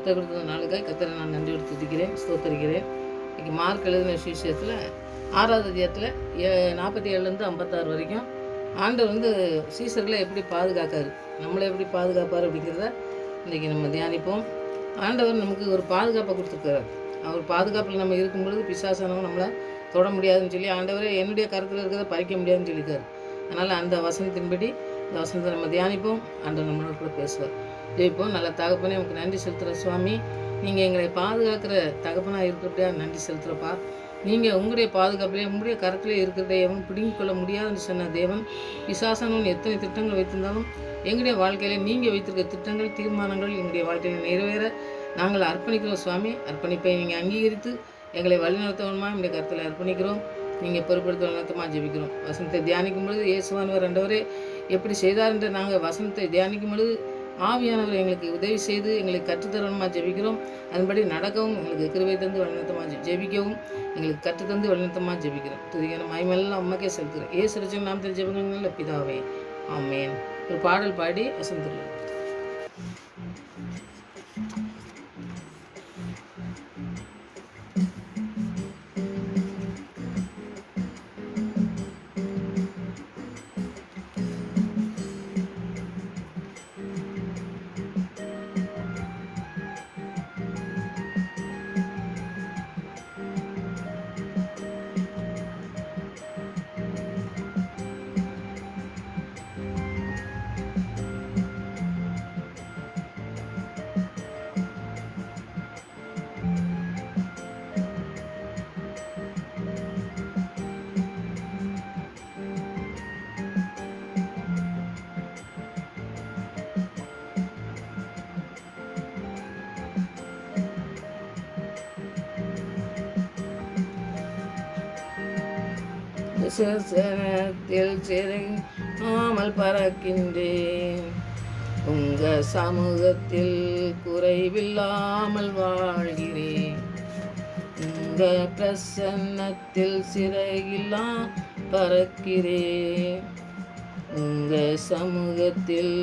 கர்த்தர் கொடுத்த நாளுக்காக கர்த்தரை நான் நன்றியோடு துதிக்கிறேன், ஸ்தோத்தரிக்கிறேன். இன்றைக்கி மார்க் எழுதின விசேஷத்தில் 6வது அதிகாரத்தில் 47லேருந்து 56 வரைக்கும் ஆண்டவர் சீசர்களை எப்படி பாதுகாக்காரு, நம்மளை எப்படி பாதுகாப்பார் அப்படிங்கிறத இன்றைக்கி நம்ம தியானிப்போம். ஆண்டவர் நமக்கு ஒரு பாதுகாப்பை கொடுத்துருக்காரு. அவர் பாதுகாப்பில் நம்ம இருக்கும் பொழுது பிசாசானவங்க நம்மளை தொட முடியாதுன்னு சொல்லி ஆண்டவரே என்னுடைய கருத்தில் இருக்கிறத பறிக்க முடியாதுன்னு சொல்லியிருக்காரு. அதனால் அந்த வசனத்தின்படி இந்த வசனத்தை நம்ம தியானிப்போம். ஆண்டவர் நம்மளோட கூட பேசுவார். ஜெயிப்போம். நல்ல தகப்பனே நமக்கு நன்றி செலுத்துகிற சுவாமி, நீங்கள் எங்களை பாதுகாக்கிற தகப்பனாக இருக்கிறப்படியா நன்றி செலுத்துகிறப்பா. நீங்கள் உங்களுடைய பாதுகாப்பிலே உங்களுடைய கருத்திலே இருக்கிறத எவன் பிடுங்கிக் கொள்ள முடியாதுன்னு சொன்ன தேவன், பிசாசானவன் எத்தனை திட்டங்கள் வைத்திருந்தாலும் எங்களுடைய வாழ்க்கையில் நீங்கள் வைத்திருக்க திட்டங்கள், தீர்மானங்கள் எங்களுடைய வாழ்க்கையில் நிறைவேற நாங்கள் அர்ப்பணிக்கிறோம் சுவாமி. அர்ப்பணிப்பை நீங்கள் அங்கீகரித்து எங்களை வழிநடத்தவனுமா எங்களுடைய கருத்தில் அர்ப்பணிக்கிறோம். நீங்கள் பொறுப்படுத்த வழிநடத்தமாக ஜெபிக்கிறோம். வசனத்தை தியானிக்கும் பொழுது இயேசுவானவர் ஆண்டவரே எப்படி செய்தார் என்று நாங்கள் வசனத்தை தியானிக்கும் பொழுது ஆவியானவர் எங்களுக்கு உதவி செய்து எங்களுக்கு கற்றுத்தரணுமா ஜெபிக்கிறோம். அதன்படி நடக்கவும் எங்களுக்கு கிருபை தந்து வழிநடத்தமாக ஜெபிக்கவும் எங்களுக்கு கற்றுத்தந்து வழிநடத்தமாக ஜெபிக்கிறோம். துதியான மகிமையெல்லாம் அம்மாக்கே செலுத்துகிறேன். ஏசு ரட்சகர் நாமத்தில் ஜெபிக்கிறோம் பிதாவே, ஆமென். ஒரு பாடல் பாடி வசனத்தில் சேனத்தில் சிறையாமல் பறக்கின்றேன். உங்க சமூகத்தில் குறைவில்லாமல் வாழ்கிறேன். உங்க பிரசன்னத்தில் சிறையில்லா பறக்கிறேன். உங்க சமூகத்தில்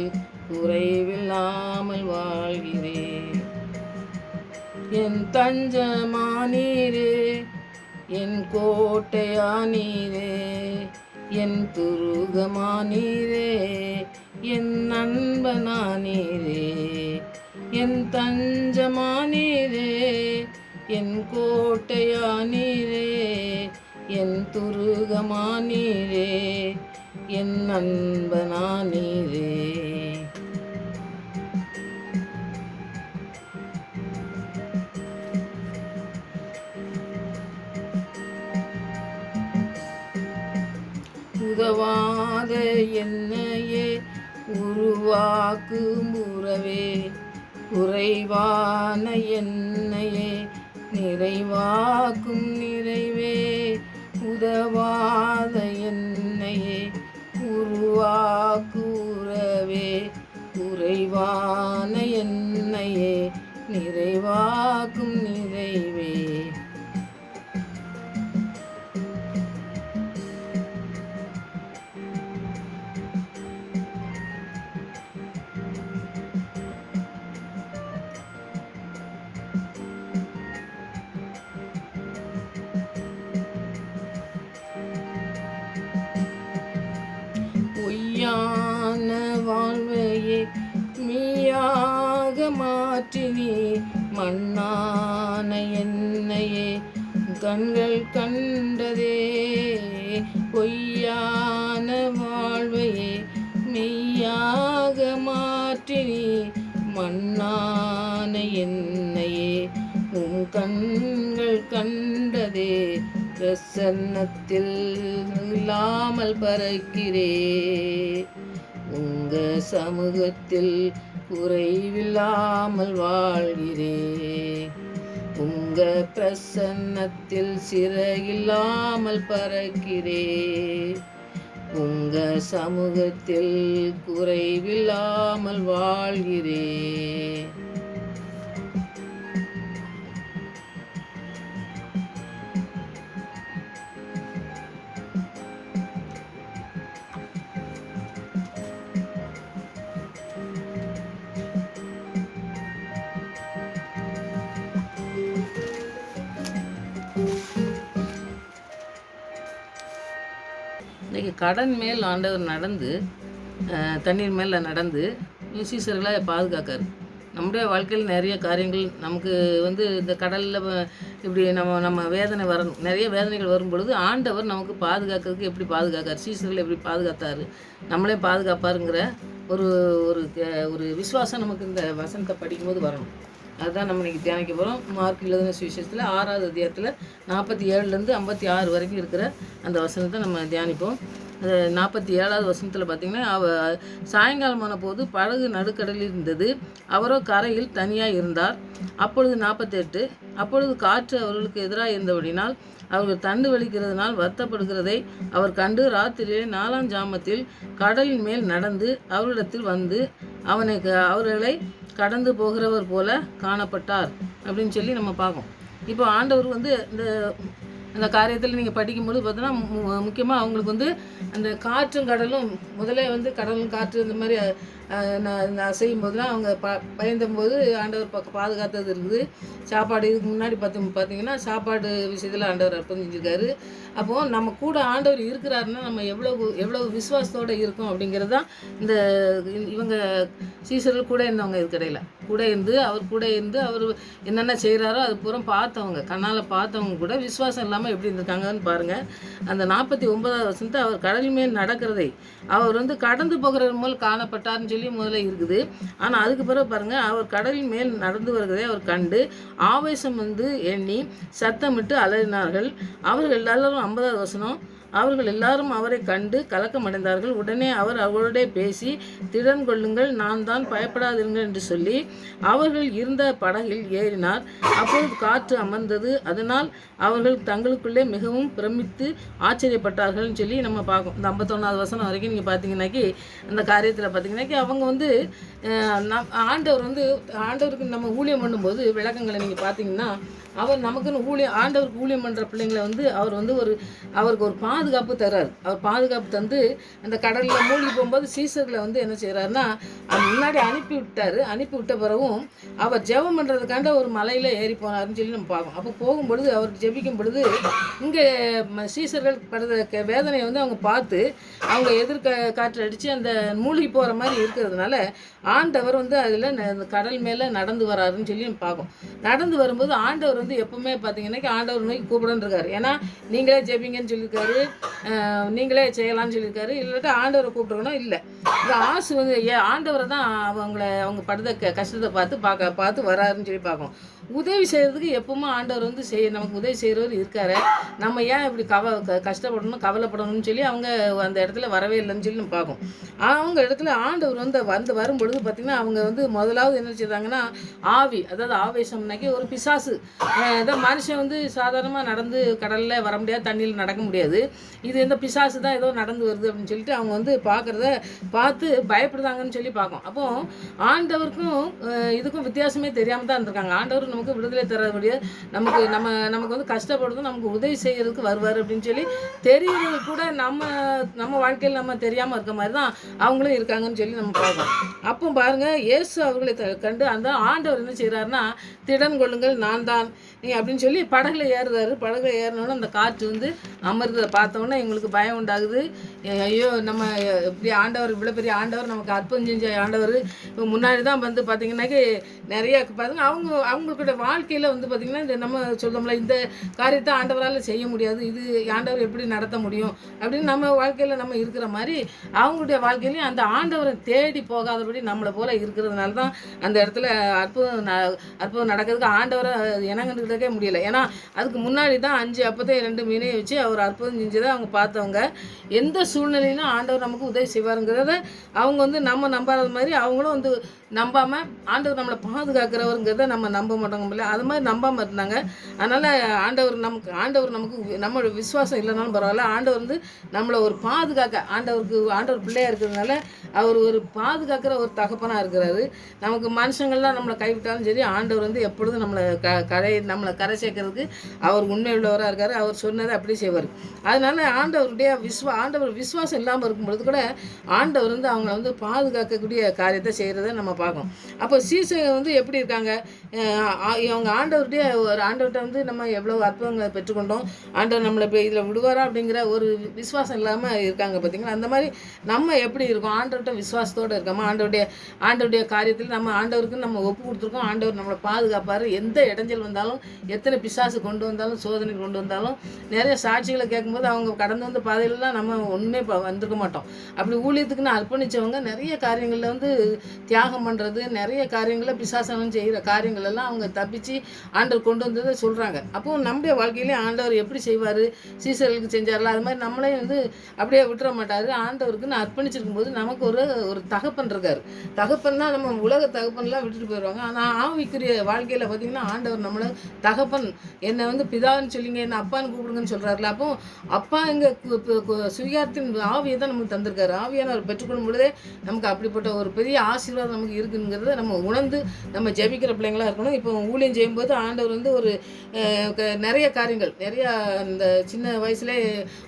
குறைவில்லாமல் வாழ்கிறேன். என் தஞ்சமானீரே, என் கோட்டையானீரே, என் துருகமானீரே, என் நண்பனானீரே. என் தஞ்சமானீரே, என் கோட்டையானீரே, என் துருகமானீரே, என் நண்பனானீரே. உதவாத என்னையே உருவாக்கும் உறவே, குறைவான என்னையே நிறைவாக்கும் நிறைவே. உதவாத என்னையே உருவாக்கும் உறவே, குறைவான என்னையே நிறைவாக்கும் நிறைவே. பொய்யான வாழ்வையே மெய்யாக மாற்றினி, மண்ணான என்னையே கண்கள் கண்டதே. பொய்யான வாழ்வையே மெய்யாக மாற்றினி, மண்ணான என்னையே உன் கண்கள் கண்டதே. பிரசன்னத்தில் இல்லாமல் பறக்கிறே, உங்க சமூகத்தில் குறைவில்லாமல் வாழ்கிறே. உங்க பிரசன்னத்தில் சிறையில்லாமல் பறக்கிறே, உங்க சமூகத்தில் குறைவில்லாமல் வாழ்கிறே. இன்றைக்கி கடல் மேல் ஆண்டவர் நடந்து தண்ணீர் மேலே நடந்து சீசர்களை பாதுகாக்காரு. நம்முடைய வாழ்க்கையில் நிறைய காரியங்கள் நமக்கு இந்த கடலில் இப்படி நம்ம வேதனை வரணும், நிறைய வேதனைகள் வரும் பொழுது ஆண்டவர் நமக்கு பாதுகாக்கிறதுக்கு எப்படி பாதுகாக்கார், சீசர்களை எப்படி பாதுகாத்தார், நம்மளே பாதுகாப்பாருங்கிற ஒரு ஒரு ஒரு விசுவாசம் நமக்கு இந்த வசனத்தை படிக்கும்போது வரணும். அதுதான் நம்ம இன்றைக்கி தியானிக்க போகிறோம். மார்க் எழுதின சுவிசேஷத்தில் 6வது அத்தியாயத்தில் 47லேருந்து 56 வரைக்கும் இருக்கிற அந்த வசனத்தை நம்ம தியானிப்போம். 47வது வசனத்தில் பார்த்திங்கன்னா, சாயங்காலமான போது படகு நடுக்கடலில் இருந்தது, அவரோ கரையில் தனியாக இருந்தார். அப்பொழுது 48 அப்பொழுது காற்று அவர்களுக்கு எதிராக இருந்தபடினால் அவர்கள் தண்டு வலிக்கிறதுனால் வருத்தப்படுகிறதை அவர் கண்டு ராத்திரியிலே 4ஆம் ஜாமத்தில் கடலின் மேல் நடந்து அவர்களிடத்தில் வந்து அவர்களை கடந்து போகிறவர் போல காணப்பட்டார் அப்படின்னு சொல்லி நம்ம பார்க்கோம். இப்போ ஆண்டவர் அந்த காரியத்தில் நீங்கள் படிக்கும்போது பார்த்தோன்னா முக்கியமாக அவங்களுக்கு அந்த காற்றும் கடலும் முதல்ல கடலும் காற்று இந்த மாதிரி செய்யும் போதுலாம் அவங்க பயந்தம்போது ஆண்டவர் பாதுகாத்தது இருக்குது. சாப்பாடு இதுக்கு முன்னாடி பார்த்தீங்கன்னா சாப்பாடு விஷயத்தில் ஆண்டவர் அர்ப்பணம் செஞ்சுருக்காரு. அப்போது நம்ம கூட ஆண்டவர் இருக்கிறாருன்னா நம்ம எவ்வளவு விசுவாசத்தோடு இருக்கோம் அப்படிங்கிறது தான் இவங்க சீசர்கள் கூட இருந்தவங்க இதுக்கடையில் அவர் கூட இருந்து அவர் என்னென்ன செய்கிறாரோ அது பூரா பார்த்தவங்க, கண்ணால் பார்த்தவங்க கூட விசுவாசம் இல்லாமல் எப்படி இருந்திருக்காங்கன்னு பாருங்கள். அந்த 49வது வசனத்தை அவர் கடல் மேல் நடக்கிறதை அவர் கடந்து போகிற போல் காணப்பட்டார்னு சொல்லி முதல்ல இருக்குது. ஆனால் அதுக்கு பிறகு பாருங்கள், அவர் கடலின் மேல் நடந்து வருகிறதை அவர் கண்டு ஆவேசம் எண்ணி சத்தமிட்டு அலறினார்கள். அவர்கள் எல்லாரும் 50வது வசனம், அவர்கள் எல்லாரும் அவரை கண்டு கலக்கமடைந்தார்கள். உடனே அவர் அவர்களுடைய பேசி, திடன் கொள்ளுங்கள், நான் தான், பயப்படாதீர்கள் என்று சொல்லி அவர்கள் இருந்த படகில் ஏறினார். அப்பொழுது காற்று அமர்ந்தது. அதனால் அவர்கள் தங்களுக்குள்ளே மிகவும் பிரமித்து ஆச்சரியப்பட்டார்கள்னு சொல்லி நம்ம பார்க்கோம். இந்த 51வது வசனம் வரைக்கும் நீங்கள் பார்த்தீங்கன்னாக்கி அந்த காரியத்தில் பார்த்தீங்கன்னாக்கி அவங்க ஆண்டவருக்கு நம்ம ஊழியம் பண்ணும்போது விளக்கங்களை நீங்கள் பார்த்தீங்கன்னா, அவர் நமக்குன்னு ஆண்டவருக்கு ஊழியம் பண்ணுற பிள்ளைங்களை அவர் அவருக்கு ஒரு பாதுகாப்பு தர்றாரு. அவர் பாதுகாப்பு தந்து அந்த கடலில் மூழ்கி போகும்போது சீசர்களை என்ன செய்கிறாருன்னா முன்னாடி அனுப்பி விட்ட பிறகும் அவர் ஜெபம் பண்ணுறதுக்காண்ட ஒரு மலையில் ஏறி போனாருன்னு சொல்லி நம்ம பார்க்கோம். அப்போ போகும்பொழுது அவர் ஜெபிக்கும் பொழுது இங்கே சீசர்கள் படுற வேதனையை அவங்க பார்த்து அவங்க காற்று அடித்து அந்த மூழ்கி போகிற மாதிரி இருக்கிறதுனால ஆண்டவர் அதில் கடல் மேலே நடந்து வராருன்னு சொல்லி நம்ம பார்க்கோம். நடந்து வரும்போது ஆண்டவர் எப்பவுமே பார்த்தீங்கன்னா ஆண்டவர் நோக்கி கூப்பிடன்னு இருக்காரு. ஏன்னா நீங்களே ஜெபிங்கன்னு சொல்லியிருக்காரு, நீங்களே செய்யலாம்னு சொல்லியிருக்காரு. இல்லாட்டா ஆண்டவரை கூப்பிட்டுருக்கணும் இல்லை. இந்த ஆசு ஆண்டவரை தான் அவங்க படுத்த கஷ்டத்தை பார்த்து வராருன்னு சொல்லி பார்க்கணும். உதவி செய்கிறதுக்கு எப்பவுமே ஆண்டவர் நமக்கு உதவி செய்கிறவர் இருக்காரு. நம்ம ஏன் இப்படி கஷ்டப்படணும் கவலைப்படணும்னு சொல்லி அவங்க அந்த இடத்துல வரவே இல்லைன்னு சொல்லி நம்ம பார்க்கோம். அவங்க இடத்துல ஆண்டவர் வரும்பொழுது பார்த்திங்கன்னா அவங்க முதலாவது என்ன செய்தாங்கன்னா ஆவி, அதாவது ஆவேசம்னாக்கி ஒரு பிசாசு. ஏதோ மனுஷன் சாதாரணமாக நடந்து கடலில் வர முடியாது, தண்ணியில் நடக்க முடியாது. இது எந்த பிசாசு தான் ஏதோ நடந்து வருது அப்படின்னு சொல்லிட்டு அவங்க பார்க்குறத பார்த்து பயப்படுதாங்கன்னு சொல்லி பார்க்கும். அப்போது ஆண்டவருக்கும் இதுக்கும் வித்தியாசமே தெரியாமல் தான் இருந்திருக்காங்க. ஆண்டவர் நமக்கு விடுதலை தரக்கூடிய நமக்கு கஷ்டப்படுறதும் நமக்கு உதவி செய்கிறதுக்கு வருவார் அப்படின்னு சொல்லி தெரியுறது கூட நம்ம வாழ்க்கையில் நம்ம தெரியாமல் இருக்க மாதிரி தான் அவங்களும் இருக்காங்கன்னு சொல்லி நம்ம பார்க்கணும். அப்போ பாருங்கள், இயேசு அவர்களை கண்டு அந்த ஆண்டவர் என்ன செய்கிறாருன்னா, திடன் கொள்ளுங்கள், நான் தான் நீங்கள் அப்படின்னு சொல்லி படகுல ஏறுறாரு. படகுல ஏறினோன்னு அந்த காற்று அமர்ந்ததை பார்த்தோன்னே எங்களுக்கு பயம் உண்டாகுது. ஐயோ, நம்ம இப்படி ஆண்டவர் இவ்வளோ பெரிய ஆண்டவர் நமக்கு அற்புதம் செஞ்ச ஆண்டவர் முன்னாடி தான் பார்த்திங்கன்னாக்கி நிறைய பாருங்க அவங்களுடைய வாழ்க்கையில் பார்த்திங்கன்னா இந்த நம்ம சொல்லுவோம்ல, இந்த காரியத்தை ஆண்டவரால் செய்ய முடியாது, இது ஆண்டவர் எப்படி நடத்த முடியும் அப்படின்னு நம்ம வாழ்க்கையில் நம்ம இருக்கிற மாதிரி அவங்களுடைய வாழ்க்கையிலையும் அந்த ஆண்டவரை தேடி போகாதபடி நம்மளை போல் இருக்கிறதுனால தான் அந்த இடத்துல அற்புதம் நடக்கிறதுக்கு ஆண்டவரை இனங்கண்டுக்கிட்டே முடியலை. ஏன்னா அதுக்கு முன்னாடி தான் 5 அப்பத்தையும் 2 மீனையும் வச்சு அவர் அற்புதம் செஞ்சதை அவங்க பார்த்தவங்க. எந்த சூழ்நிலையிலும் ஆண்டவர் நமக்கு உதவி செய்வாருங்கிறத அவங்க நம்ம நம்பாத மாதிரி அவங்களும் நம்பாமல் ஆண்டவர் நம்மளை பாதுகாக்கிறவருங்கிறத நம்ம நம்ப மாட்டோங்க. அது மாதிரி நம்பாமல் இருந்தாங்க. அதனால் ஆண்டவர் நமக்கு நம்மளோட விசுவாசம் இல்லைனாலும் பரவாயில்ல, ஆண்டவர் நம்மளை ஒரு ஆண்டவர் பிள்ளையாக இருக்கிறதுனால அவர் ஒரு பாதுகாக்கிற ஒரு தகப்பனாக இருக்கிறாரு. நமக்கு மனுஷங்கள்லாம் நம்மளை கைவிட்டாலும் சரி, ஆண்டவர் எப்பொழுதும் நம்மளை கரை சேர்க்கறதுக்கு அவர் உண்மை உள்ளவராக இருக்கார். அவர் சொன்னதை அப்படி செய்வார். அதனால ஆண்டவர் விசுவாசம் இல்லாமல் இருக்கும் பொழுது கூட ஆண்டவர் வந்து அவங்கள வந்து பாதுகாக்கக்கூடிய காரியத்தை செய்கிறத நம்ம பார்க்கணும். அப்போ சீசர்கள் வந்து எப்படி இருக்காங்க, அவங்க ஆண்டவர்கிட்ட வந்து நம்ம எவ்வளோ அற்புதங்களை பெற்றுக்கொண்டோம், ஆண்டவர் நம்மளை இப்போ இதில் விடுவாரா அப்படிங்கிற ஒரு விசுவாசம் இல்லாமல் இருக்காங்க பார்த்தீங்களா. அந்த மாதிரி நம்ம எப்படி இருக்கோம், ஆண்டவர்கிட்ட விசுவாசத்தோடு இருக்கோமா, ஆண்டவருடைய காரியத்தில் நம்ம ஆண்டவருக்கு நம்ம ஒப்பு கொடுத்துருக்கோம், ஆண்டவர் நம்மளை பாதுகாப்பார். எந்த இடைஞ்சல் வந்தாலும், எத்தனை பிசாசு கொண்டு வந்தாலும், சோதனை கொண்டு வந்தாலும், நிறைய சாட்சிகளை கேட்கும்போது அவங்க கடந்து வந்த பாதையிலலாம் நம்ம ஒன்றுமே வந்திருக்க மாட்டோம். அப்படி ஊழியத்துக்குன்னு அர்ப்பணித்தவங்க நிறைய காரியங்களில் வந்து தியாகம் பண்ணுறது, நிறைய காரியங்களில் பிசாசனம் செய்கிற காரியங்கள் எல்லாம் அவங்க தப்பிச்சு ஆண்டவர் கொண்டு வந்ததை சொல்கிறாங்க. அப்போது நம்முடைய வாழ்க்கையிலே ஆண்டவர் எப்படி செய்வார், சீசர்களுக்கு செஞ்சார்ல அது மாதிரி நம்மளே வந்து அப்படியே விட்டுற மாட்டார். ஆண்டவருக்குன்னு அர்ப்பணிச்சிருக்கும் போது நமக்கு ஒரு தகப்பன் இருக்கார். தகப்பன் தான் நம்ம உலக தகப்பன்லாம் விட்டுட்டு போயிடுவாங்க. ஆனால் ஆவிக்குரிய வாழ்க்கையில் பார்த்திங்கன்னா ஆண்டவர் நம்மளை தகப்பன், என்னை வந்து பிதான்னு சொல்லிங்க, என்னை அப்பான்னு கூப்பிடுங்கன்னு சொல்கிறாருல. அப்போ அப்பா எங்கள் சுயார்த்தின் ஆவியை தான் நமக்கு தந்திருக்காரு. ஆவியானவர் பெற்றுக்கொள்ளும் பொழுதே நமக்கு அப்படிப்பட்ட ஒரு பெரிய ஆசீர்வாதம் நமக்கு இருக்குங்கிறத நம்ம உணர்ந்து நம்ம ஜெபிக்கிற பிள்ளைங்களாக இருக்கணும். இப்போ ஊழியம் செய்யும்போது ஆண்டவர் வந்து ஒரு நிறைய காரியங்கள், நிறையா இந்த சின்ன வயசுலேயே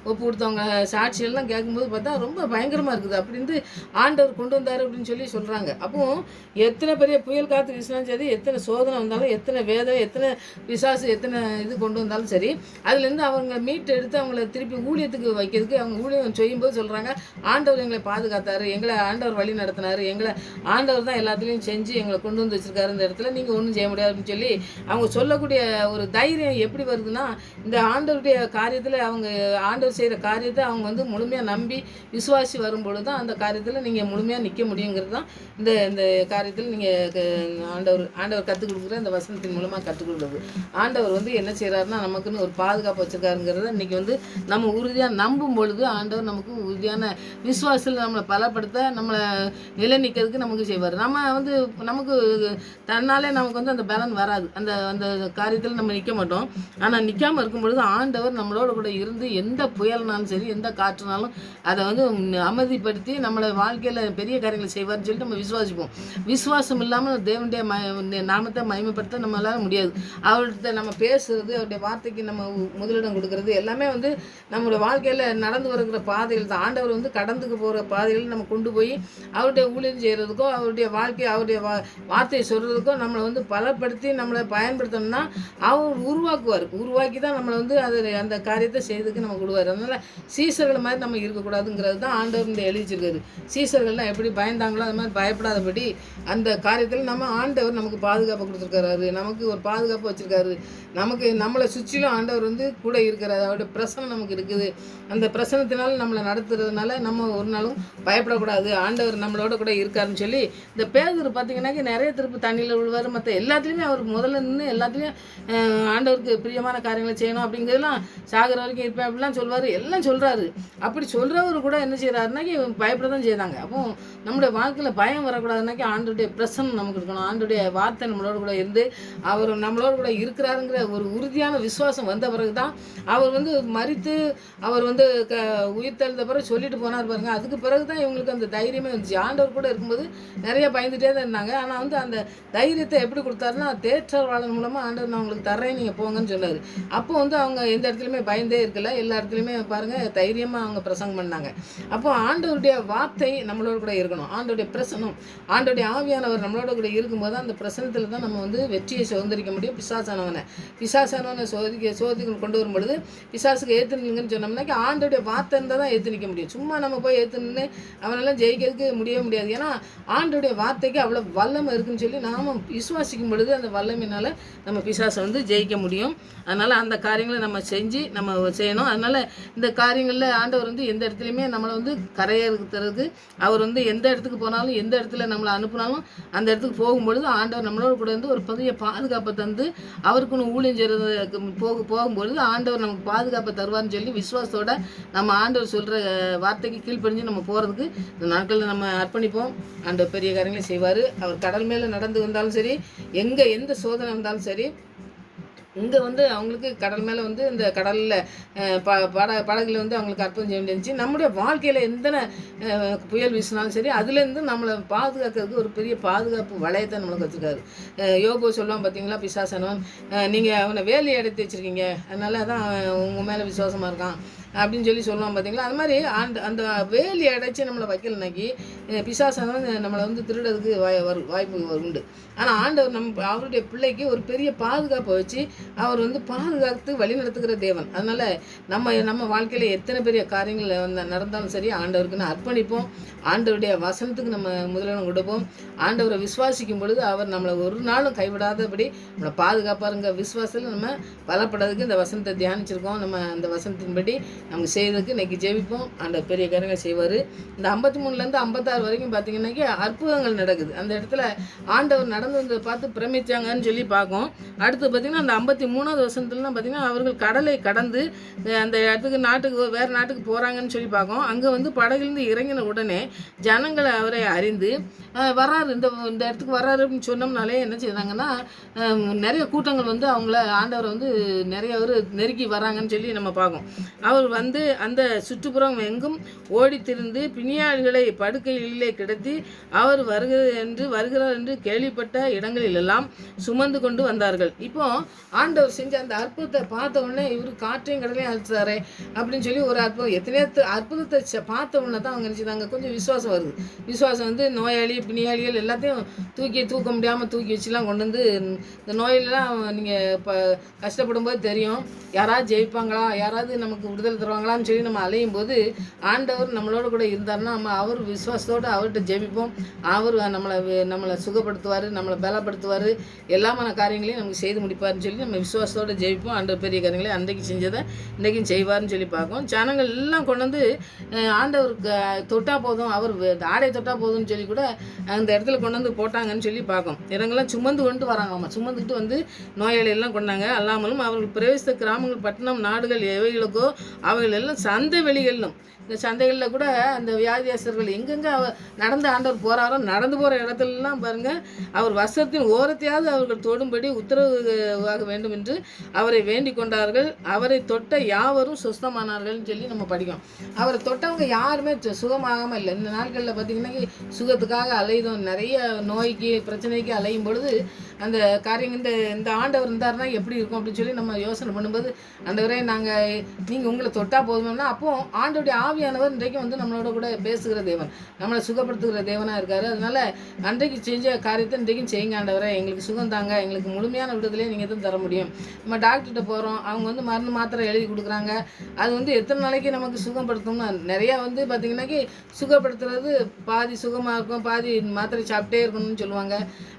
ஒப்பு கொடுத்தவங்க சாட்சியெல்லாம் கேட்கும்போது பார்த்தா ரொம்ப பயங்கரமாக இருக்குது. அப்படின்னு ஆண்டவர் கொண்டு வந்தார் அப்படின்னு சொல்லி சொல்கிறாங்க. அப்போது எத்தனை பெரிய புயல் காற்று வீசினாலும் சரி, எத்தனை சோதனை வந்தாலும், எத்தனை வேதனை, எத்தனை பிசாசு, எத்தனை இது கொண்டு வந்தாலும் சரி, அதுலேருந்து அவங்க மீட்டு எடுத்து அவங்கள திருப்பி ஊழியத்துக்கு வைக்கிறதுக்கு அவங்க ஊழியம் செய்யும்போது சொல்கிறாங்க, ஆண்டவர் எங்களை பாதுகாத்தார், எங்களை ஆண்டவர் வழி நடத்தினார், எங்களை ஆண்டவர் தான் எல்லாத்துலேயும் செஞ்சு எங்களை கொண்டு வந்து வச்சுருக்காரு, இந்த இடத்துல நீங்கள் ஒன்றும் செய்ய முடியாது அப்படின்னு சொல்லி அவங்க சொல்லக்கூடிய ஒரு தைரியம் எப்படி வருதுன்னா, இந்த ஆண்டவருடைய காரியத்தில் அவங்க ஆண்டவர் செய்கிற காரியத்தை அவங்க வந்து முழுமையாக நம்பி விசுவாசி வரும்பொழுது தான் அந்த காரியத்தில் நீங்கள் முழுமையாக நிற்க முடியுங்கிறது தான் இந்த காரியத்தில் நீங்கள் ஆண்டவர் கற்றுக் கொடுக்குற இந்த வசனத்தின் மூலமாக கற்றுக் கொடுக்குறது. ஆண்டவர் வந்து என்ன செய்கிறாருன்னா நமக்குன்னு ஒரு பாதுகாப்பு வச்சுருக்காருங்கிறத இன்றைக்கி வந்து நம்ம உறுதியாக நம்பும் பொழுது ஆண்டவர் நமக்கு உறுதியான விசுவாசத்தில் நம்மளை பலப்படுத்த, நம்மளை நிலை நிற்கிறதுக்கு நமக்கு செய்வார். நம்ம வந்து நமக்கு தன்னாலே நமக்கு வந்து அந்த பலன் வராது, அந்த அந்த காரியத்தில் நம்ம நிற்க மாட்டோம். ஆனால் நிற்காமல் இருக்கும் பொழுது ஆண்டவர் நம்மளோட கூட இருந்து எந்த புயல்னாலும் சரி, எந்த காற்றுனாலும் அதை வந்து அமைதிப்படுத்தி நம்மளை வாழ்க்கையில் பெரிய காரியங்களை செய்வார்னு சொல்லிட்டு நம்ம விசுவாசிப்போம். விசுவாசம் இல்லாமல் தேவனுடைய நாமத்தை மகிமைப்படுத்த நம்மளால முடியாது. அவர்கிட்ட நம்ம பேசுறது, அவருடைய வார்த்தைக்கு நம்ம முதலிடம் கொடுக்கறது எல்லாமே வந்து நம்மளுடைய வாழ்க்கையில் நடந்து வருகிற பாதைகள் தான். ஆண்டவர் வந்து கடந்துக்கு போகிற பாதைகள் நம்ம கொண்டு போய் அவருடைய ஊழியம் செய்கிறதுக்கோ, அவருடைய வாழ்க்கை, அவருடைய வார்த்தையை சொல்கிறதுக்கோ நம்மளை வந்து பலப்படுத்தி நம்மளை பயன்படுத்தணும்னா அவர் உருவாக்கி தான் நம்மளை வந்து அந்த காரியத்தை செய்யறதுக்கு நம்ம கொடுவார். அதனால் சீசர்கள் மாதிரி நம்ம இருக்கக்கூடாதுங்கிறது தான் ஆண்டவர் எழுதி வச்சிருக்காரு. சீசர்கள்லாம் எப்படி பயந்தாங்களோ அது மாதிரி பயப்படாதபடி அந்த காரியத்தில் நம்ம ஆண்டவர் நமக்கு பாதுகாப்பு கொடுத்துருக்காரு, நமக்கு ஒரு பாதுகாப்பு வச்சுருக்காரு. நம்மளை சுற்றிலும் ஆண்டவர் வந்து கூட இருக்கிறார். அவருடைய பிரசனம் நமக்கு இருக்குது. அந்த பிரசனத்தினால நம்மளை நடத்துறதுனால நம்ம ஒரு நாளும் பயப்படக்கூடாது, ஆண்டவர் நம்மளோட கூட இருக்காருன்னு சொல்லி இந்த பேதுரு பார்த்தீங்கன்னாக்கி நிறைய திருப்பி தண்ணியில் விழுவார். மற்ற எல்லாத்துலேயுமே அவர் முதல்ல நின்று எல்லாத்துலேயும் ஆண்டவருக்கு பிரியமான காரியங்களை செய்யணும் அப்படிங்கிறதுலாம் சாகிற வரைக்கும் இருப்பேன் அப்படிலாம் சொல்லுவார், எல்லாம் சொல்கிறாரு. அப்படி சொல்கிறவர் கூட என்ன செய்கிறாருனாக்கி பயப்பட தான் செய்தாங்க. அப்போ நம்மளுடைய வாழ்க்கையில் பயம் வரக்கூடாதுனாக்கி ஆண்டோடைய பிரசன்னம் நமக்கு இருக்கணும். ஆண்டோடைய வார்த்தை நம்மளோட கூட இருந்து அவர் நம்மளோட கூட இருக்கிறாருங்கிற ஒரு உறுதியான விசுவாசம் வந்த பிறகு தான் அவர் வந்து மரித்து அவர் வந்து உயிர் தெழுந்த பிறகு சொல்லிட்டு போனார் பாருங்க. அதுக்கு பிறகு தான் இவங்களுக்கு அந்த தைரியமே வந்துச்சு. ஆண்டவர் கூட இருக்கும்போது நிறைய பயந்துகிட்டே தான் இருந்தாங்க. ஆனால் வந்து அந்த தைரியத்தை எப்படி கொடுத்தாருன்னா, தேற்றவாளன் மூலமாக ஆண்டவர் நான் உங்களுக்கு தர்றேன், நீங்கள் போங்கன்னு சொன்னார். அப்போ வந்து அவங்க எந்த இடத்துலையுமே பயந்தே இருக்கல, எல்லா இடத்துலையுமே பாருங்கள் தைரியமாக அவங்க பிரசங்கம் பண்ணாங்க. அப்போ ஆண்டவருடைய வார்த்தை நம்மளோட கூட இருக்கணும். ஆண்டோடைய பிரசனம், ஆண்டோடைய ஆவியானவர் நம்மளோட கூட இருக்கும்போது அந்த பிரசனத்தில் தான் நம்ம வந்து வெற்றியை சுதந்திரிக்க முடியும். பிசாசானவனை சோதிக்க கொண்டு வரும் பொழுது பிசாசுக்கு ஏற்றுனுங்கன்னு சொன்னோம்னாக்கி ஆண்டோடைய வார்த்தை இருந்தால் தான் ஏற்று நிற்க முடியும். சும்மா நம்ம போய் ஏற்றுன்னு அவனெல்லாம் ஜெயிக்கிறதுக்கு முடியாது. ஏன்னா ஆண்டோடைய வார்த்தைக்கு அவ்வளோ வல்லமை இருக்குன்னு சொல்லி நாம் விசுவாசிக்கும் பொழுது அந்த வல்லமையினால் நம்ம பிசாசை வந்து ஜெயிக்க முடியும். அதனால் அந்த காரியங்களை நம்ம செஞ்சு நம்ம செய்யணும். அதனால் இந்த காரியங்களில் ஆண்டவர் வந்து எந்த இடத்துலையுமே நம்மளை வந்து கரையேறுறதுக்கு அவர் வந்து எந்த இடத்துக்கு போனாலும், எந்த இடத்துல நம்மளை அனுப்புனாலும் அந்த இடத்துக்கு போகும்பொழுது ஆண்டவர் நம்மளோட கூட வந்து ஒரு பெரிய பாதுகாப்பை தந்து அவருக்குன்னு ஊழியம் செய்கிறதுக்கு போகும்பொழுது ஆண்டவர் நமக்கு பாதுகாப்பை தருவார்னு சொல்லி விசுவாசத்தோட நம்ம ஆண்டவர் சொல்கிற வார்த்தைக்கு கீழ்ப்படிஞ்சு நம்ம போகிறதுக்கு இந்த நாட்களில் நம்ம அர்ப்பணிப்போம். ஆண்டவர் பெரிய காரியங்களை செய்வார். அவர் கடல் மேலே நடந்து வந்தாலும் சரி, எந்த சோதனை வந்தாலும் சரி, இங்கே வந்து அவங்களுக்கு கடல் மேலே வந்து இந்த கடலில் படகுல வந்து அவங்களுக்கு அற்புதம் செய்ய வேண்டியிருந்துச்சு. நம்முடைய வாழ்க்கையில் எந்தனை புயல் வீசினாலும் சரி, அதுலேருந்து நம்மளை பாதுகாக்கிறதுக்கு ஒரு பெரிய பாதுகாப்பு வளையத்தை நம்மளுக்கு வச்சுருக்காரு. யோபு சொல்லுவான் பார்த்தீங்களா, பிசாசனவன், நீங்கள் அவனை வேலையை எடுத்து வச்சுருக்கீங்க, அதனால தான் உங்கள் மேலே விசுவாசமாக இருக்கான் அப்படின்னு சொல்லி சொல்லுவான் பார்த்தீங்களா. அது மாதிரி அந்த வேலி அடைச்சி நம்மளை வைக்கலனாக்கி பிசாசானவன் நம்மளை வந்து திருடுறதுக்கு வாய்ப்பு உண்டு. ஆனால் ஆண்டவர் அவருடைய பிள்ளைக்கு ஒரு பெரிய பாதுகாப்பை வச்சு அவர் வந்து பாதுகாத்து வழிநடத்துகிற தேவன். அதனால் நம்ம வாழ்க்கையில் எத்தனை பெரிய காரியங்கள் நடந்தாலும் சரி, ஆண்டவருக்குன்னு அர்ப்பணிப்போம். ஆண்டவருடைய வசனத்துக்கு நம்ம முதலிடம் கொடுப்போம். ஆண்டவரை விசுவாசிக்கும் பொழுது அவர் நம்மளை ஒரு நாளும் கைவிடாதபடி நம்மளை பாதுகாப்பாருங்க விசுவாசத்தில் நம்ம பலப்படுறதுக்கு இந்த வசனத்தை தியானிச்சிருக்கோம். நம்ம அந்த வசனத்தின்படி நமக்கு செய்கிறதுக்கு இன்றைக்கி ஜெபிப்போம். அந்த பெரிய காரியங்கள் செய்வார். இந்த 53லேருந்து 56 வரைக்கும் பார்த்திங்கன்னாக்கி அற்புதங்கள் நடக்குது. அந்த இடத்துல ஆண்டவர் நடந்து வந்ததை பார்த்து பிரமிச்சாங்கன்னு சொல்லி பார்க்கும். அடுத்து பார்த்திங்கன்னா அந்த 53வது வசனத்துலலாம் பார்த்திங்கன்னா அவர்கள் கடலை கடந்து அந்த இடத்துக்கு வேறு நாட்டுக்கு போகிறாங்கன்னு சொல்லி பார்க்கும். அங்கே வந்து படகுலேருந்து இறங்கின உடனே ஜனங்களை அவரை அறிந்து வராரு, இந்த இடத்துக்கு வராரு அப்படின்னு சொன்னோம்னாலே என்ன செய்தாங்கன்னா நிறைய கூட்டங்கள் வந்து அவங்கள ஆண்டவரை வந்து நிறைய பேர் நெருக்கி வராங்கன்னு சொல்லி நம்ம பார்க்கோம். அவர் வந்து அந்த சுற்றுப்புறம் எங்கும் ஓடி திரிந்து பிணியாளிகளை படுக்கையிலே கிடத்தி அவர் வருகிறார் என்று கேள்விப்பட்ட இடங்களிலெல்லாம் சுமந்து கொண்டு வந்தார்கள். இப்போ ஆண்டவர் செஞ்ச அந்த அற்புதத்தை பார்த்த உடனே இவர் காற்றையும் கடலையும் அழைச்சாரே அப்படின்னு சொல்லி ஒரு அற்புதம், எத்தனையோ அற்புதத்தை பார்த்த உடனே தான் அவங்க நினச்சிதாங்க கொஞ்சம் விசுவாசம் வருது. விசுவாசம் வந்து நோயாளி பிணியாளிகள் எல்லாத்தையும் தூக்க முடியாமல் தூக்கி வச்சுலாம் கொண்டு வந்து இந்த நோயிலெலாம் நீங்கள் இப்போ கஷ்டப்படும் போது தெரியும், யாராவது ஜெயிப்பாங்களா, யாராவது நமக்கு விடுதலை தருவாங்களான்னு சொல்லி நம்ம அலையும் போது ஆண்டவர் நம்மளோட கூட இருந்தார்னா நம்ம அவர் விசுவாசத்தோடு அவர்கிட்ட ஜெபிப்போம். அவர் நம்மளை சுகப்படுத்துவார், நம்மளை பலப்படுத்துவார், எல்லாமான காரியங்களையும் நமக்கு செய்து முடிப்பார்னு சொல்லி நம்ம விசுவாசத்தோடு ஜெபிப்போம். ஆண்டவர் பெரிய காரியங்களை அன்றைக்கு செஞ்சதை இன்றைக்கும் செய்வார்னு சொல்லி பார்ப்போம். ஜனங்கள் எல்லாம் கொண்டு வந்து ஆண்டவருக்கு தொட்டால் போதும், அவர் ஆடை தொட்டால் போதும்னு சொல்லி கூட அந்த இடத்துல கொண்டு வந்து போட்டாங்கன்னு சொல்லி பார்க்கும். இடங்கள்லாம் சுமந்து கொண்டு வராங்க. ஆமாம், சுமந்துக்கிட்டு வந்து நோயாளியெல்லாம் கொண்டாங்க. அல்லாமலும் அவர்கள் பிரவேசித்த கிராமங்கள் பட்டணம் நாடுகள் எவைகளுக்கோ அவைகள் எல்லாம் சந்தை வெளிகளிலும், இந்த சந்தைகளில் கூட அந்த வியாதியாசர்கள் எங்கெங்கே நடந்து ஆண்டவர் போகிறாரோ நடந்து போகிற இடத்துலலாம் பாருங்கள், அவர் வஸ்திரத்தின் ஓரத்தையாவது அவர்கள் தொடும்படி உத்தரவாக வேண்டும் என்று அவரை வேண்டிக் கொண்டார்கள். அவரை தொட்ட யாவரும் சுஸ்தமானார்கள்னு சொல்லி நம்ம படிக்கோம். அவரை தொட்டவங்க யாருமே சுகமாகாமல் இல்லை. இந்த நாட்களில் பார்த்திங்கன்னா சுகத்துக்காக அலையுதோம், நிறைய நோய்க்கு பிரச்சனைக்கு அலையும் பொழுது அந்த காரியம் இந்த ஆண்டவர் இருந்தாருன்னா எப்படி இருக்கும் அப்படின்னு சொல்லி நம்ம யோசனை பண்ணும்போது, ஆண்டவரே நீங்கள் உங்களை தொட்டா போதும்னா அப்போ ஆண்டவருடைய ஆவியானவர் இன்றைக்கு வந்து நம்மளோட கூட பேசுகிற தேவன், நம்மளை சுகப்படுத்துகிற தேவனாக இருக்கார். அதனால் அன்றைக்கு செஞ்ச காரியத்தை இன்றைக்கும் செய்யுங்க ஆண்டவரே, எங்களுக்கு சுகம் தாங்க, எங்களுக்கு முழுமையான விடுதலையை நீங்கள் தான் தர முடியும். நம்ம டாக்டர்கிட்ட போகிறோம், அவங்க வந்து மருந்து மாத்திரை எழுதி கொடுக்குறாங்க, அது வந்து எத்தனை நாளைக்கு நமக்கு சுகப்படுத்தும்னா நிறையா வந்து பார்த்திங்கன்னாக்கி சுகப்படுத்துறது பாதி சுகமாக இருக்கும், பாதி மாத்திரை சாப்பிட்டே இருக்கணும்னு சொல்லுவாங்க.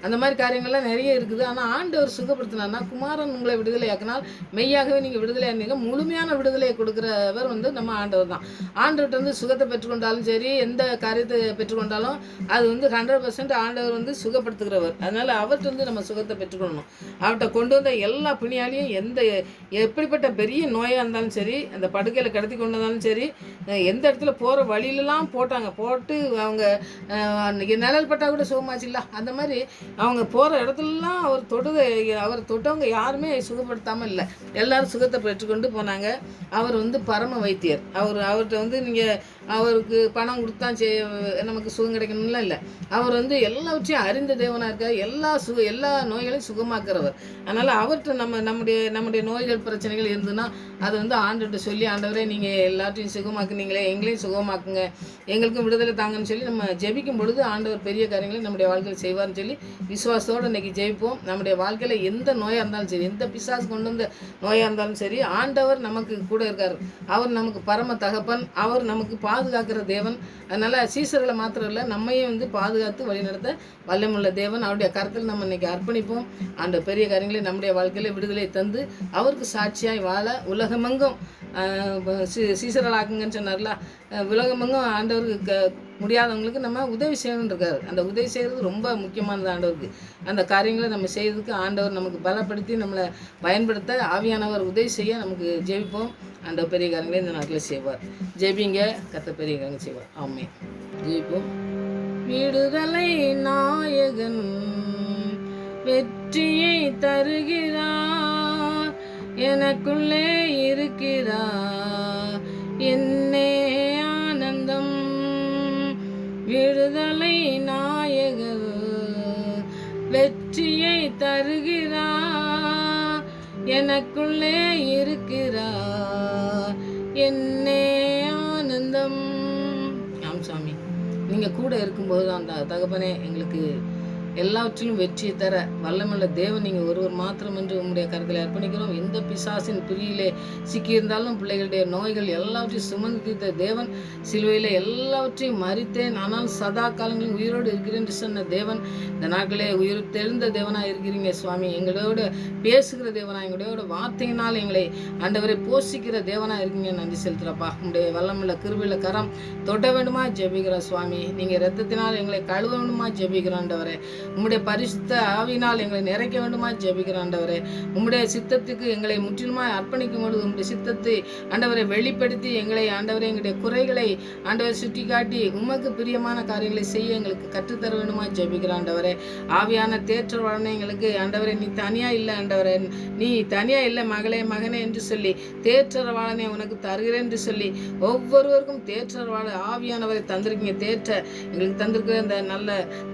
அந்த மாதிரி காரியங்கள்லாம் நிறைய இருக்குது. ஆனால் ஆண்டவர் சுகப்படுத்தினார்னா குமாரன் உங்களை விடுதலையாக்கினால் மெய்யாகவே நீங்கள் விடுதலையானீங்க. முழுமையான விடுதலையை கொடுக்குறவர் வந்து நம்ம ஆண்டவர் தான். ஆண்டவர்கிட்ட வந்து சுகத்தை பெற்றுக்கொண்டாலும் சரி, எந்த காரியத்தை பெற்றுக்கொண்டாலும் அது வந்து 100% ஆண்டவர் வந்து சுகப்படுத்துகிறவர். அதனால் அவர்கிட்ட வந்து நம்ம சுகத்தை பெற்றுக்கொள்ளணும். அவர்கிட்ட கொண்டு வந்த எல்லா பிணியாலையும் எப்படிப்பட்ட பெரிய நோயாக இருந்தாலும் சரி, அந்த படுக்கையில் கடத்தி கொண்டு வந்தாலும் சரி, எந்த இடத்துல போகிற வழியிலலாம் போட்டு அவங்க நிழல் பட்டால் கூட சுகமாச்சுல்ல, அந்த மாதிரி அவங்க போகிற இடத்துலலாம் அவர் தொட்டவங்க யாருமே சுகப்படுத்தாமல் இல்லை, எல்லாரும் சுகத்தை பெற்றுக்கொண்டு போனாங்க. அவர் வந்து பரம வைத்தியர். அவர்கிட்ட வந்து நீங்கள் அவருக்கு பணம் கொடுத்தா நமக்கு சுகம் கிடைக்கணும்லாம் இல்லை. அவர் வந்து எல்லாவற்றையும் அறிந்த தேவனாக இருக்கார், எல்லா நோய்களையும் சுகமாக்குறவர். அதனால் அவர்கிட்ட நம்முடைய நோய்கள் பிரச்சனைகள் இருந்ததுன்னா அதை வந்து ஆண்டவர்கிட்ட சொல்லி, ஆண்டவரே நீங்கள் எல்லாத்தையும் சுகமாக்குனீங்களே, எங்களையும் சுகமாக்குங்க, எங்களுக்கும் விடுதலை தாங்கன்னு சொல்லி நம்ம ஜெபிக்கும் பொழுது ஆண்டவர் பெரிய காரியங்களை நம்முடைய வாழ்க்கையில் செய்வார்னு சொல்லி விசுவாசத்தோடு இன்றைக்கி ஜெயிப்போம். நம்முடைய வாழ்க்கையில் எந்த நோயாக இருந்தாலும் சரி, எந்த பிசாசு கொண்டு வந்த நோயாக இருந்தாலும் சரி, ஆண்டவர் நமக்கு கூட இருக்கார். அவர் நமக்கு பரம தகப்பன், அவர் நமக்கு பாதுகாக்கிற தேவன். அதனால் சீசர்களை மாத்திரம் இல்லை, நம்மையும் வந்து பாதுகாத்து வழிநடத்த வல்லமுள்ள தேவன். அவருடைய கருத்தில் நம்ம இன்றைக்கி அர்ப்பணிப்போம். அந்த பெரிய காரியங்களை நம்முடைய வாழ்க்கையில் விடுதலை தந்து அவருக்கு சாட்சியாய் வாழ உலகமெங்கும் சீசர்களாக்குங்கன்னு சொன்னார்ல, உலகமெங்கும் ஆண்டவருக்கு முடியாதவங்களுக்கு நம்ம உதவி செய்யணும்னு இருக்காரு. அந்த உதவி செய்கிறது ரொம்ப முக்கியமானது ஆண்டவருக்கு. அந்த காரியங்களை நம்ம செய்கிறதுக்கு ஆண்டவர் நமக்கு பலப்படுத்தி நம்மளை பயன்படுத்த ஆவியானவர் உதவி செய்ய நமக்கு ஜெபிப்போம். ஆண்டவர் பெரிய காரியங்களை இந்த நாட்டில் செய்வார். ஜெபிங்க, கர்த்தர் பெரிய காரியங்கள் செய்வார். ஆமென். ஜெபிப்போம். விடுதலை நாயகன் வெற்றியை தருகிறார், எனக்குள்ளே இருக்கிறார். என்னே ஆனந்தம், விடுதலை நாயகர் வெற்றியை தருகிறார். எனக்குள்ளே இருக்கிறார். என்னே ஆனந்தம். ஆம் சாமி, நீங்கள் கூட இருக்கும்போது தான் அந்த தகப்பனே எங்களுக்கு எல்லாவற்றிலும் வெற்றியை தர வல்லமுள்ள தேவன் நீங்கள் ஒருவர் மாத்திரம் என்று உங்களுடைய கருத்தில் அர்ப்பணிக்கிறோம். எந்த பிசாசின் பிரியிலே சிக்கியிருந்தாலும் பிள்ளைகளுடைய நோய்கள் எல்லாவற்றையும் சுமந்து தீர்த்த தேவன், சிலுவையில் எல்லாவற்றையும் மறித்தேன் ஆனால் சதா காலங்களில் உயிரோடு இருக்கிறேன் என்று சொன்ன தேவன், இந்த நாட்களே உயிர் தெழுந்த தேவனாக இருக்கிறீங்க சுவாமி. எங்களோட பேசுகிற தேவனா, எங்களோட வார்த்தையினால் எங்களை ஆண்டவரை போஷிக்கிற தேவனாக இருக்கீங்க. நன்றி செலுத்துகிறப்பா. உங்களுடைய வல்லமுள்ள கிருபையில் கரம் தொட வேண்டுமா ஜெபிக்கிற சுவாமி. நீங்கள் இரத்தத்தினால் எங்களை கழுவ வேண்டுமா ஜெபிக்கிறோம் ஆண்டவரே. உம்முடைய பரிசுத்த ஆவினால் எங்களை நிறைக்க வேண்டுமா ஜெபிக்கிறோம் ஆண்டவரே. உம்முடைய சித்தத்துக்கு எங்களை முற்றிலுமாய் அர்ப்பணிக்கும் பொழுது உம்முடைய சித்தத்தை ஆண்டவரை வெளிப்படுத்தி எங்களை ஆண்டவரை எங்களுடைய குறைகளை ஆண்டவரை சுட்டி காட்டி உமக்கு பிரியமான காரியங்களை செய்ய எங்களுக்கு கற்றுத்தர வேண்டுமா ஜெபிக்கிறோம் ஆண்டவரே. ஆவியான தேற்றவாளனை எங்களுக்கு ஆண்டவரை நீ தனியாக இல்லை ஆண்டவரே, நீ தனியாக இல்லை மகளே மகனே என்று சொல்லி தேற்றவாளனை உனக்கு தருகிறேன் என்று சொல்லி ஒவ்வொருவருக்கும் தேற்றவாள ஆவியானவரை தந்திருக்கீங்க. தேற்ற எங்களுக்கு தந்திருக்கிற அந்த நல்ல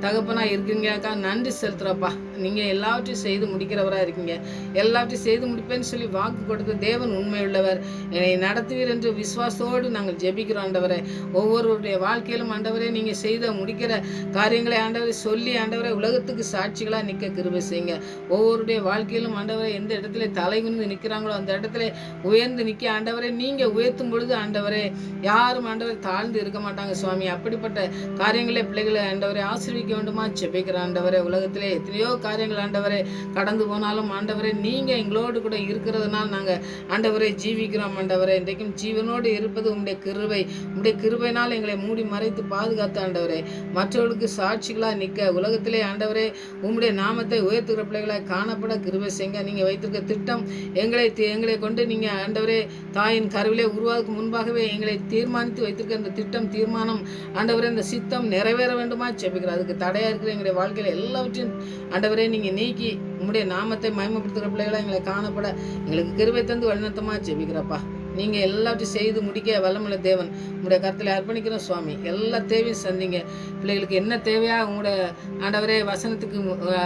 தகப்பனாக இருக்கீங்க. நன்றி செலுத்துறப்பா. நீங்கள் எல்லாவற்றையும் செய்து முடிக்கிறவராக இருக்கீங்க. எல்லாவற்றையும் செய்து முடிப்பேன்னு சொல்லி வாக்கு கொடுத்த தேவன் உண்மையுள்ளவர். என்னை நடத்துவீர் என்று விசுவாசத்தோடு நாங்கள் ஜெபிக்கிறோம் ஆண்டவரே. ஒவ்வொருவருடைய வாழ்க்கையிலும் ஆண்டவரே நீங்கள் செய்த முடிக்கிற காரியங்களை ஆண்டவரை சொல்லி ஆண்டவரை உலகத்துக்கு சாட்சிகளாக நிற்க கிருபை செய்யுங்க. ஒவ்வொருடைய வாழ்க்கையிலும் ஆண்டவரை எந்த இடத்துல தலைகுனிந்து நிற்கிறாங்களோ அந்த இடத்துல உயர்ந்து நிற்க ஆண்டவரை நீங்கள் உயர்த்தும் பொழுது ஆண்டவரே யாரும் ஆண்டவரை தாழ்ந்து இருக்க மாட்டாங்க சுவாமி. அப்படிப்பட்ட காரியங்களை பிள்ளைகளை ஆண்டவரை ஆசீர்வதிக்க வேண்டுமா ஜெபிக்கிற ஆண்டவரே. உலகத்திலே எத்தனையோ காரியங்கள் ஆண்டவரே கடந்து போனாலும் ஆண்டவரே நீங்கள் எங்களோடு கூட இருக்கிறதுனால நாங்கள் ஆண்டவரை ஜீவிக்கிறோம் ஆண்டவரே. இன்றைக்கும் ஜீவனோடு இருப்பது உம்முடைய கிருபை. உம்முடைய கிருபையினால் எங்களை மூடி மறைத்து பாதுகாத்த ஆண்டவரே. மற்றவர்களுக்கு சாட்சிகளாக நிற்க உலகத்திலே ஆண்டவரே உம்முடைய நாமத்தை உயர்த்துகிற பிள்ளைகளை காணப்பட கிருபை செய்யுங்க. நீங்கள் வைத்திருக்க திட்டம் எங்களை கொண்டு நீங்கள் ஆண்டவரே தாயின் கருவிலே உருவாக்கு முன்பாகவே எங்களை தீர்மானித்து வைத்திருக்க அந்த திட்டம் தீர்மானம் ஆண்டவரே இந்த சித்தம் நிறைவேற வேண்டுமா ஜெபிக்கிறோம். அதுக்கு தடையாக இருக்கிற எங்களுடைய வாழ்க்கையில் எல்லாவற்றையும் ஆண்டவரே நீங்கள் நீக்கி உம்முடைய நாமத்தை மகிமைப்படுத்துகிற பிள்ளைகளை எங்களை காணப்பட எங்களுக்கு கிருபை தந்து வழிநடத்தமாக ஜெபிக்கிறப்பா. நீங்கள் எல்லாத்தையும் செய்து முடிக்க வல்லமுள்ள தேவன் உங்களுடைய கருத்தில் அர்ப்பணிக்கிறோம் சுவாமி. எல்லா தேவையும் சந்திங்க. பிள்ளைகளுக்கு என்ன தேவையா உங்களுடைய ஆண்டவரே வசனத்துக்கு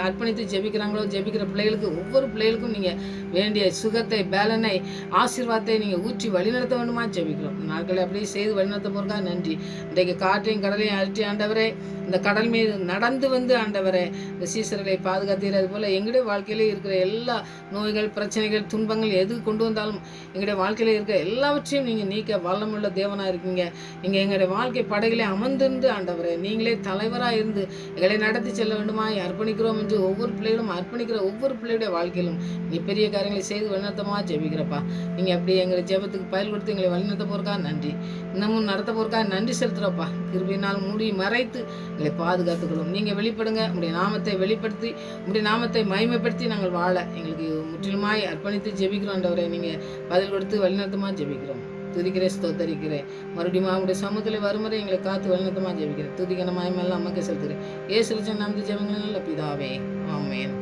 அர்ப்பணித்து ஜெபிக்கிறாங்களோ ஜெபிக்கிற பிள்ளைகளுக்கு ஒவ்வொரு பிள்ளைகளுக்கும் நீங்கள் வேண்டிய சுகத்தை பேலனை ஆசீர்வாதத்தை நீங்கள் ஊற்றி வழிநடத்த வேண்டுமா ஜெபிக்கிறோம். நாட்களை அப்படியே செய்து வழிநடத்த போகிறதா நன்றி. இன்றைக்கு காற்றையும் கடலையும் அரிட்டி ஆண்டவரே இந்த கடல் மீது நடந்து வந்து ஆண்டவரே இந்த சீசர்களை பாதுகாத்தீர். அது போல் எங்களுடைய வாழ்க்கையிலே இருக்கிற எல்லா நோய்கள் பிரச்சனைகள் துன்பங்கள் எது கொண்டு வந்தாலும் எங்களுடைய வாழ்க்கையில் இருக்கிற எல்லாவற்றையும் நீங்கள் நீக்க வல்லமுள்ள தேவனாக இருக்கீங்க. நீங்கள் எங்களுடைய வாழ்க்கை படகிலே அமர்ந்திருந்து ஆண்டவரே நீங்களே தலைவராக இருந்து எங்களை நடத்தி செல்ல வேண்டுமா அர்ப்பணிக்கிறோம் என்று ஒவ்வொரு பிள்ளைகளும் அர்ப்பணிக்கிற ஒவ்வொரு பிள்ளையுடைய வாழ்க்கையிலும் நீ பெரிய காரியங்களை செய்து வழிநடத்தமாக ஜெபிக்கிறப்பா. நீங்கள் அப்படி எங்களை ஜெபத்துக்கு பயல் கொடுத்து எங்களை வழிநடத்த போகிறக்கா நன்றி. இன்னமும் நடத்த போகிறக்கா நன்றி செலுத்துகிறப்பா. கிருபையினால் மூடி மறைத்து எங்களை பாதுகாத்துக்கொள்ளும். நீங்கள் வெளிப்படுங்க. உங்களுடைய நாமத்தை வெளிப்படுத்தி உங்களுடைய நாமத்தை மகிமைப்படுத்தி நாங்கள் வாழ எங்களுக்கு முற்றிலுமாய் அர்ப்பணித்து ஜெபிக்கிறோம் ஆண்டவரே. நீங்கள் பதில் கொடுத்து வழிநடத்தமாக ஜெபிக்கிறோம். துதிக்கிறேன் ஸ்தோத்தரிக்கிறேன். மறுபடியும் அவங்களுடைய சமூகத்தில் வருமுறை எங்களை காத்து வழிநடத்தமாக ஜெபிக்கிறேன். துதிக்கிற மயமெல்லாம் அம்மக்கு செலுத்துகிறேன். ஏசு நாமத்தை ஜெபங்கள் நல்ல பிதாவே. ஆமென்.